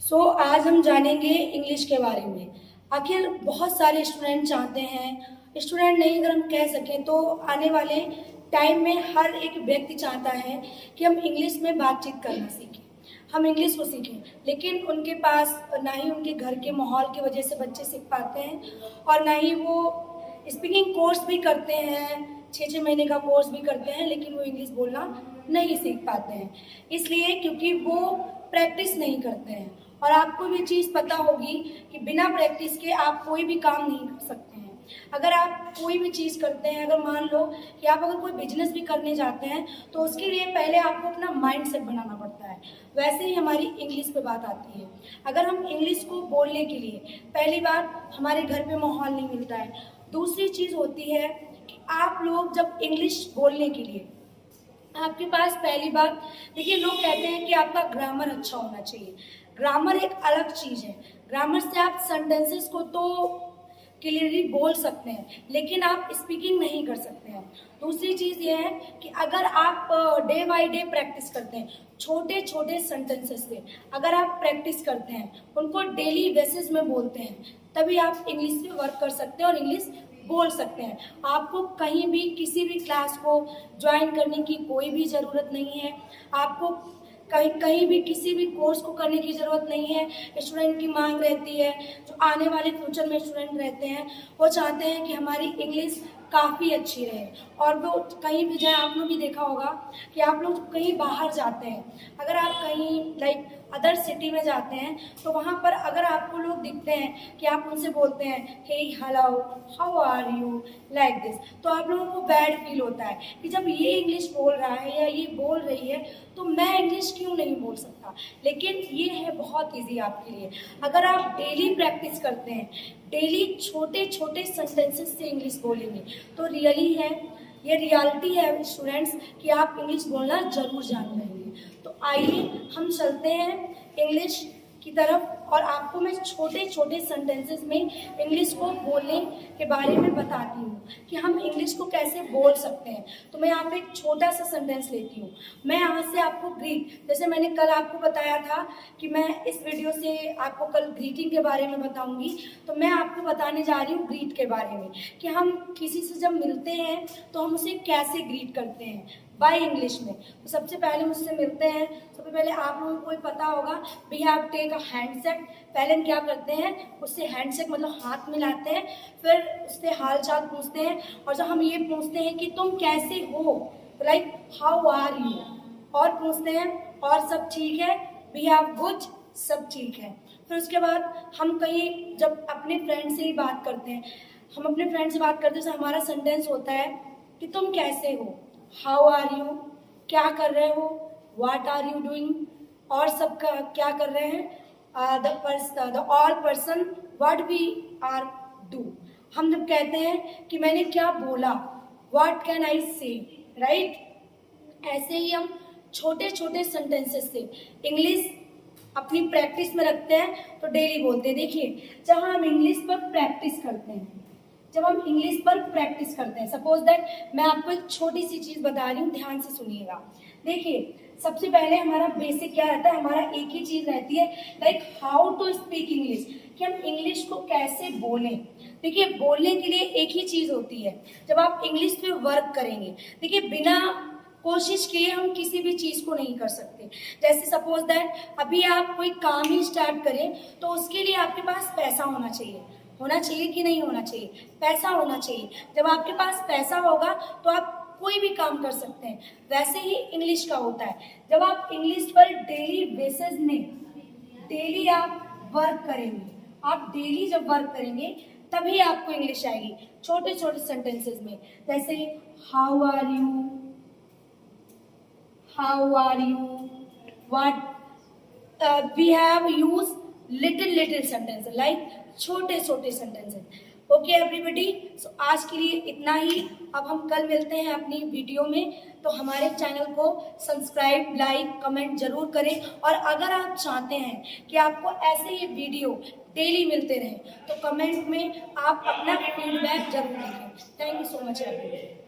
आज हम जानेंगे इंग्लिश के बारे में। आखिर बहुत सारे स्टूडेंट चाहते हैं, स्टूडेंट नहीं अगर हम कह सकें तो आने वाले टाइम में हर एक व्यक्ति चाहता है कि हम इंग्लिश में बातचीत करना सीखें, हम इंग्लिश को सीखें। लेकिन उनके पास ना ही उनके घर के माहौल की वजह से बच्चे सीख पाते हैं और ना ही वो स्पीकिंग कोर्स भी करते हैं, 6-6 महीने का कोर्स भी करते हैं, लेकिन वो इंग्लिश बोलना नहीं सीख पाते हैं। इसलिए क्योंकि वो प्रैक्टिस नहीं करते हैं। और आपको भी चीज़ पता होगी कि बिना प्रैक्टिस के आप कोई भी काम नहीं कर सकते हैं। अगर आप कोई भी चीज़ करते हैं, अगर मान लो कि आप अगर कोई बिजनेस भी करने जाते हैं तो उसके लिए पहले आपको अपना माइंड सेट बनाना पड़ता है। वैसे ही हमारी इंग्लिश पे बात आती है। अगर हम इंग्लिश को बोलने के लिए पहली बात हमारे घर पे माहौल नहीं मिलता है। दूसरी चीज़ होती है कि आप लोग जब इंग्लिश बोलने के लिए आपके पास पहली बात, देखिए लोग कहते हैं कि आपका ग्रामर अच्छा होना चाहिए। ग्रामर एक अलग चीज़ है। ग्रामर से आप सेंटेंसेस को तो क्लियरली बोल सकते हैं, लेकिन आप स्पीकिंग नहीं कर सकते हैं। दूसरी चीज़ ये है कि अगर आप डे बाय डे प्रैक्टिस करते हैं, छोटे छोटे सेंटेंसेस से अगर आप प्रैक्टिस करते हैं, उनको डेली बेसिस में बोलते हैं, तभी आप इंग्लिश पे वर्क कर सकते हैं और इंग्लिश बोल सकते हैं। आपको कहीं भी किसी भी क्लास को ज्वाइन करने की कोई भी ज़रूरत नहीं है। आपको कहीं भी किसी भी कोर्स को करने की ज़रूरत नहीं है। स्टूडेंट की मांग रहती है, जो आने वाले फ्यूचर में स्टूडेंट रहते हैं वो चाहते हैं कि हमारी इंग्लिश काफ़ी अच्छी रहे। और वो कहीं भी जाए, आप लोग भी देखा होगा कि आप लोग कहीं बाहर जाते हैं, अगर आप कहीं लाइक अदर सिटी में जाते हैं तो वहाँ पर अगर आपको लोग दिखते हैं कि आप उनसे बोलते हैं hey hello how are you like this, तो आप लोगों को बैड फील होता है कि जब ये इंग्लिश बोल रहा है या ये बोल रही है तो मैं इंग्लिश क्यों नहीं बोल सकता। लेकिन ये है बहुत ईजी आपके लिए। अगर आप डेली प्रैक्टिस करते हैं, डेली छोटे छोटे सेंटेंसेस से इंग्लिश बोलेंगे तो रियली है, ये रियलिटी है स्टूडेंट्स कि आप इंग्लिश बोलना जरूर जान लेंगे। तो आइए हम चलते हैं इंग्लिश की तरफ और आपको मैं छोटे छोटे सेंटेंसेस में इंग्लिश को बोलने के बारे में बताती हूँ कि हम इंग्लिश को कैसे बोल सकते हैं। तो मैं यहाँ पे एक छोटा सा सेंटेंस लेती हूँ। मैं यहाँ से आपको ग्रीट, जैसे मैंने कल आपको बताया था कि मैं इस वीडियो से आपको कल ग्रीटिंग के बारे में बताऊँगी, तो मैं आपको बताने जा रही हूँ ग्रीट के बारे में कि हम किसी से जब मिलते हैं तो हम उसे कैसे ग्रीट करते हैं बाय इंग्लिश में। तो सबसे पहले मुझसे मिलते हैं, सबसे पहले आप लोगों को पता होगा we have take a handshake. पहले हम क्या करते हैं, उससे हैंडशेक मतलब हाथ मिलाते हैं, फिर उससे हाल चाल पूछते हैं। और जब हम ये पूछते हैं कि तुम कैसे हो, लाइक हाउ आर यू, और पूछते हैं और सब ठीक है, वी हैव गुड, सब ठीक है। फिर उसके बाद हम कहीं जब अपने फ्रेंड से ही बात करते हैं, हम अपने फ्रेंड से बात करते हैं तो हमारा सेंटेंस होता है कि तुम कैसे हो, हाउ आर यू, क्या कर रहे हो, व्हाट आर यू डूइंग, और सब का क्या कर रहे हैं, the all person what we are do. हम जब कहते हैं कि मैंने क्या बोला, व्हाट कैन आई से, राइट। ऐसे ही हम छोटे छोटे सेंटेंसेस से इंग्लिश अपनी प्रैक्टिस में रखते हैं तो डेली बोलते हैं। देखिए जब हम इंग्लिश पर प्रैक्टिस करते हैं, जब हम इंग्लिश पर प्रैक्टिस करते हैं, सपोज दैट मैं आपको एक छोटी सी चीज़ बता रही हूँ, ध्यान से सुनिएगा। देखिए सबसे पहले हमारा बेसिक क्या रहता है, हमारा एक ही चीज़ रहती है like how to speak English, कि हम इंग्लिश को कैसे बोलें। देखिए बोलने के लिए एक ही चीज़ होती है, जब आप इंग्लिश पे वर्क करेंगे, देखिए बिना कोशिश किए हम किसी भी चीज़ को नहीं कर सकते। जैसे सपोज दैट अभी आप कोई काम ही स्टार्ट करें तो उसके लिए आपके पास पैसा होना चाहिए, होना चाहिए कि नहीं होना चाहिए, पैसा होना चाहिए। जब आपके पास पैसा होगा तो आप कोई भी काम कर सकते हैं। वैसे ही इंग्लिश का होता है, जब आप इंग्लिश पर डेली बेसिस में डेली आप वर्क करेंगे, आप डेली जब वर्क करेंगे तभी आपको इंग्लिश आएगी। छोटे छोटे सेंटेंसेस में जैसे how are you, how are you, what, we have use little sentence, like छोटे छोटे सेंटेंसेस। ओके एवरीबॉडी, सो आज के लिए इतना ही। अब हम कल मिलते हैं अपनी वीडियो में, तो हमारे चैनल को सब्सक्राइब, लाइक, कमेंट जरूर करें। और अगर आप चाहते हैं कि आपको ऐसे ही वीडियो डेली मिलते रहें तो कमेंट में आप अपना फीडबैक जरूर लिखें। Thank you so much everybody.